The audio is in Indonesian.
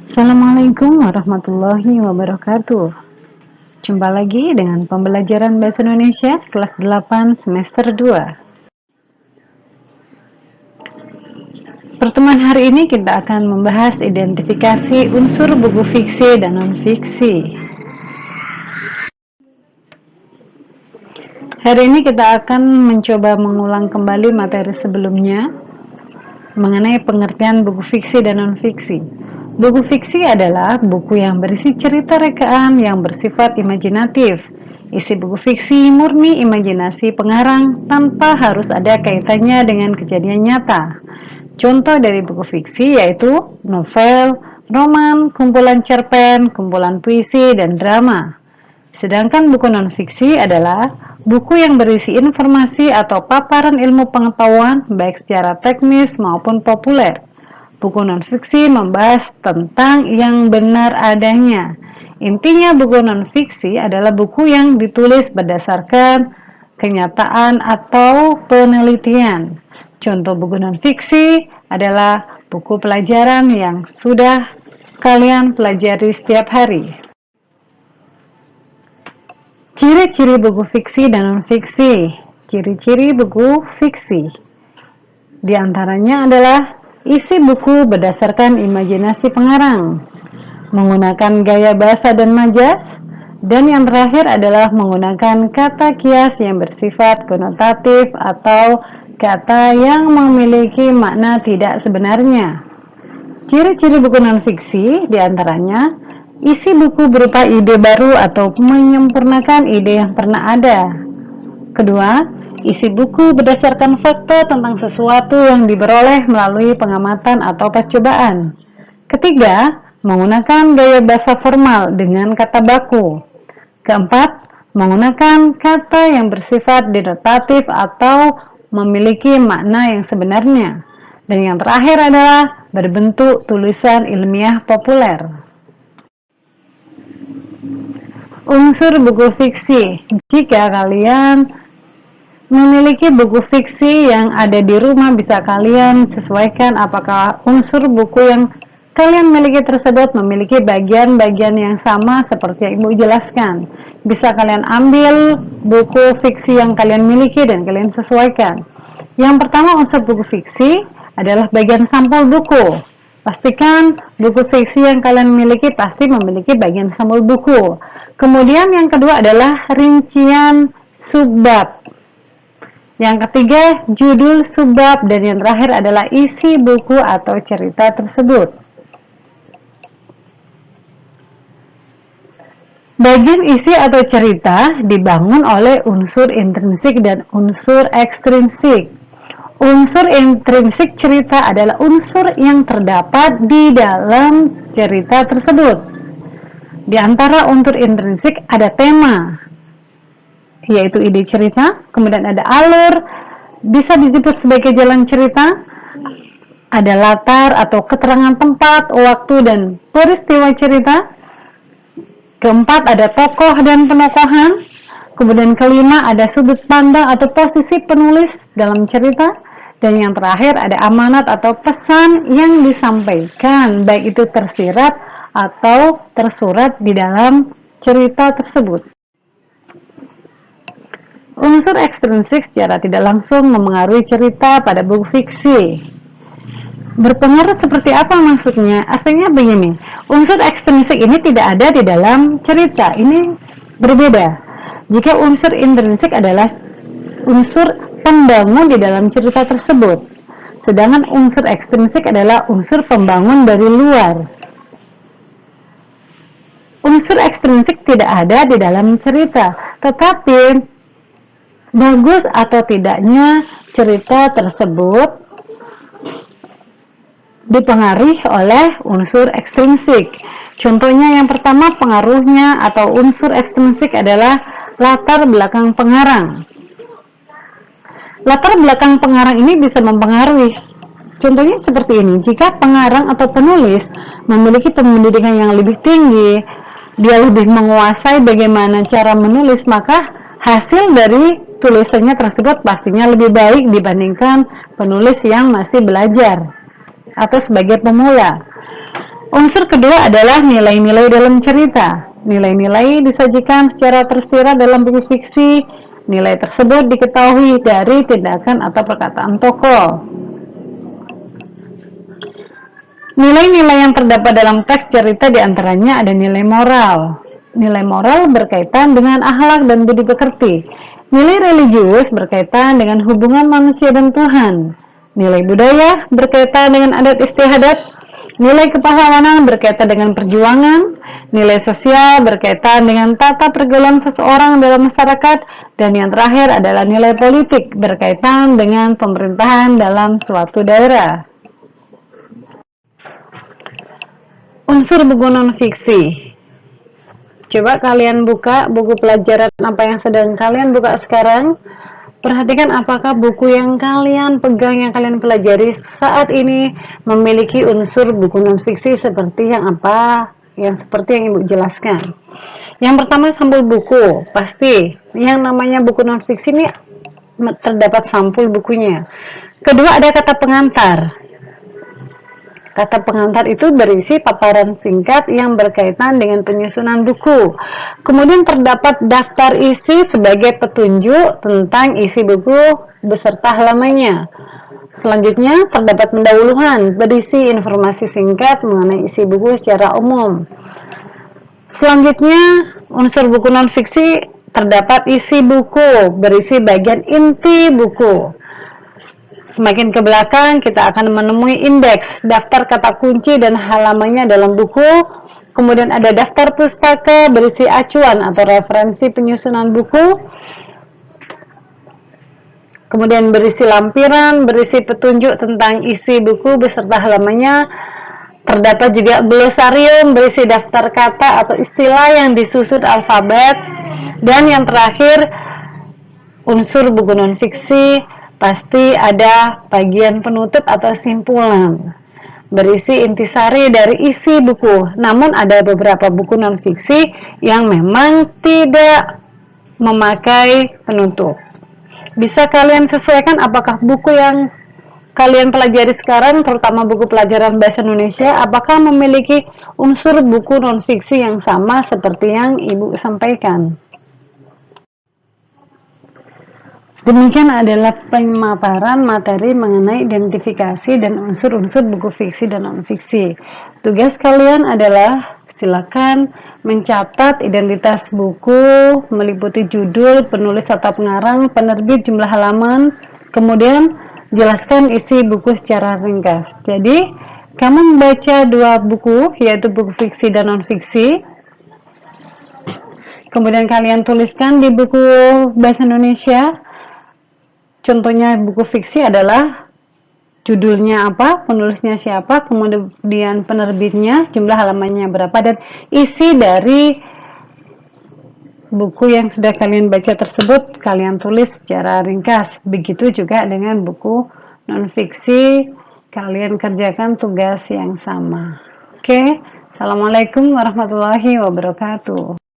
Assalamualaikum warahmatullahi wabarakatuh. Jumpa lagi dengan pembelajaran Bahasa Indonesia kelas 8 semester 2. Pertemuan hari ini kita akan membahas identifikasi unsur buku fiksi dan non-fiksi. Hari ini kita akan mencoba mengulang kembali materi sebelumnya mengenai pengertian buku fiksi dan non-fiksi. Buku fiksi adalah buku yang berisi cerita rekaan yang bersifat imajinatif. Isi buku fiksi murni imajinasi pengarang tanpa harus ada kaitannya dengan kejadian nyata. Contoh dari buku fiksi yaitu novel, roman, kumpulan cerpen, kumpulan puisi, dan drama. Sedangkan buku non-fiksi adalah buku yang berisi informasi atau paparan ilmu pengetahuan baik secara teknis maupun populer. Buku non-fiksi membahas tentang yang benar adanya. Intinya buku non-fiksi adalah buku yang ditulis berdasarkan kenyataan atau penelitian. Contoh buku non-fiksi adalah buku pelajaran yang sudah kalian pelajari setiap hari. Ciri-ciri buku fiksi dan non-fiksi. Ciri-ciri buku fiksi di antaranya adalah isi buku berdasarkan imajinasi pengarang, menggunakan gaya bahasa dan majas, dan yang terakhir adalah menggunakan kata kias yang bersifat konotatif atau kata yang memiliki makna tidak sebenarnya. Ciri-ciri buku non-fiksi diantaranya isi buku berupa ide baru atau menyempurnakan ide yang pernah ada. Kedua, isi buku berdasarkan fakta tentang sesuatu yang diperoleh melalui pengamatan atau percobaan. Ketiga, menggunakan gaya bahasa formal dengan kata baku. Keempat, menggunakan kata yang bersifat denotatif atau memiliki makna yang sebenarnya. Dan yang terakhir adalah berbentuk tulisan ilmiah populer. Unsur buku fiksi. Jika kalian memiliki buku fiksi yang ada di rumah, bisa kalian sesuaikan apakah unsur buku yang kalian miliki tersebut memiliki bagian-bagian yang sama seperti yang Ibu jelaskan. Bisa kalian ambil buku fiksi yang kalian miliki dan kalian sesuaikan. Yang pertama, unsur buku fiksi adalah bagian sampul buku. Pastikan buku fiksi yang kalian miliki pasti memiliki bagian sampul buku. Kemudian yang kedua adalah rincian subbab. Yang ketiga, judul subbab, dan yang terakhir adalah isi buku atau cerita tersebut. Bagian isi atau cerita dibangun oleh unsur intrinsik dan unsur ekstrinsik. Unsur intrinsik cerita adalah unsur yang terdapat di dalam cerita tersebut. Di antara unsur intrinsik ada tema, yaitu ide cerita, kemudian ada alur, bisa disebut sebagai jalan cerita, ada latar atau keterangan tempat, waktu, dan peristiwa cerita. Keempat, ada tokoh dan penokohan. Kemudian kelima, ada sudut pandang atau posisi penulis dalam cerita. Dan yang terakhir, ada amanat atau pesan yang disampaikan, baik itu tersirat atau tersurat di dalam cerita tersebut. Unsur ekstrinsik secara tidak langsung memengaruhi cerita pada buku fiksi. Berpengaruh seperti apa maksudnya? Artinya begini, unsur ekstrinsik ini tidak ada di dalam cerita, ini berbeda. Jika unsur intrinsik adalah unsur pembangun di dalam cerita tersebut, sedangkan unsur ekstrinsik adalah unsur pembangun dari luar. Unsur ekstrinsik tidak ada di dalam cerita, tetapi bagus atau tidaknya cerita tersebut dipengaruhi oleh unsur ekstrinsik. Contohnya yang pertama, pengaruhnya atau unsur ekstrinsik adalah latar belakang pengarang. Latar belakang pengarang ini bisa mempengaruhi. Contohnya seperti ini, jika pengarang atau penulis memiliki pendidikan yang lebih tinggi, dia lebih menguasai bagaimana cara menulis, maka hasil dari tulisannya tersebut pastinya lebih baik dibandingkan penulis yang masih belajar atau sebagai pemula. Unsur kedua adalah nilai-nilai dalam cerita. Nilai-nilai disajikan secara tersirat dalam buku fiksi. Nilai tersebut diketahui dari tindakan atau perkataan tokoh. Nilai-nilai yang terdapat dalam teks cerita diantaranya ada nilai moral. Nilai moral berkaitan dengan akhlak dan budi pekerti. Nilai religius berkaitan dengan hubungan manusia dan Tuhan. Nilai budaya berkaitan dengan adat istiadat. Nilai kepahlawanan berkaitan dengan perjuangan. Nilai sosial berkaitan dengan tata pergaulan seseorang dalam masyarakat. Dan yang terakhir adalah nilai politik berkaitan dengan pemerintahan dalam suatu daerah. Unsur buku non-fiksi. Coba kalian buka buku pelajaran apa yang sedang kalian buka sekarang. Perhatikan apakah buku yang kalian pegang, yang kalian pelajari saat ini memiliki unsur buku non-fiksi seperti yang apa? Yang seperti yang Ibu jelaskan. Yang pertama, sampul buku. Pasti yang namanya buku non-fiksi ini terdapat sampul bukunya. Kedua, ada kata pengantar. Kata pengantar itu berisi paparan singkat yang berkaitan dengan penyusunan buku. Kemudian terdapat daftar isi sebagai petunjuk tentang isi buku beserta halamannya. Selanjutnya terdapat pendahuluan berisi informasi singkat mengenai isi buku secara umum. Selanjutnya unsur buku non-fiksi terdapat isi buku berisi bagian inti buku. Semakin ke belakang, kita akan menemui indeks, daftar kata kunci dan halamannya dalam buku. Kemudian ada daftar pustaka berisi acuan atau referensi penyusunan buku. Kemudian berisi lampiran, berisi petunjuk tentang isi buku beserta halamannya. Terdapat juga glosarium berisi daftar kata atau istilah yang disusun alfabet. Dan yang terakhir, unsur buku non-fiksi pasti ada bagian penutup atau simpulan berisi intisari dari isi buku. Namun ada beberapa buku non-fiksi yang memang tidak memakai penutup. Bisa kalian sesuaikan apakah buku yang kalian pelajari sekarang, terutama buku pelajaran bahasa Indonesia, apakah memiliki unsur buku non-fiksi yang sama seperti yang Ibu sampaikan. Demikian adalah pemaparan materi mengenai identifikasi dan unsur-unsur buku fiksi dan non-fiksi. Tugas kalian adalah silakan mencatat identitas buku, meliputi judul, penulis atau pengarang, penerbit, jumlah halaman, kemudian jelaskan isi buku secara ringkas. Jadi, kamu membaca dua buku, yaitu buku fiksi dan non-fiksi. Kemudian kalian tuliskan di buku bahasa Indonesia. Contohnya buku fiksi adalah judulnya apa, penulisnya siapa, kemudian penerbitnya, jumlah halamannya berapa, dan isi dari buku yang sudah kalian baca tersebut kalian tulis secara ringkas. Begitu juga dengan buku non-fiksi, kalian kerjakan tugas yang sama. Oke, Assalamualaikum warahmatullahi wabarakatuh.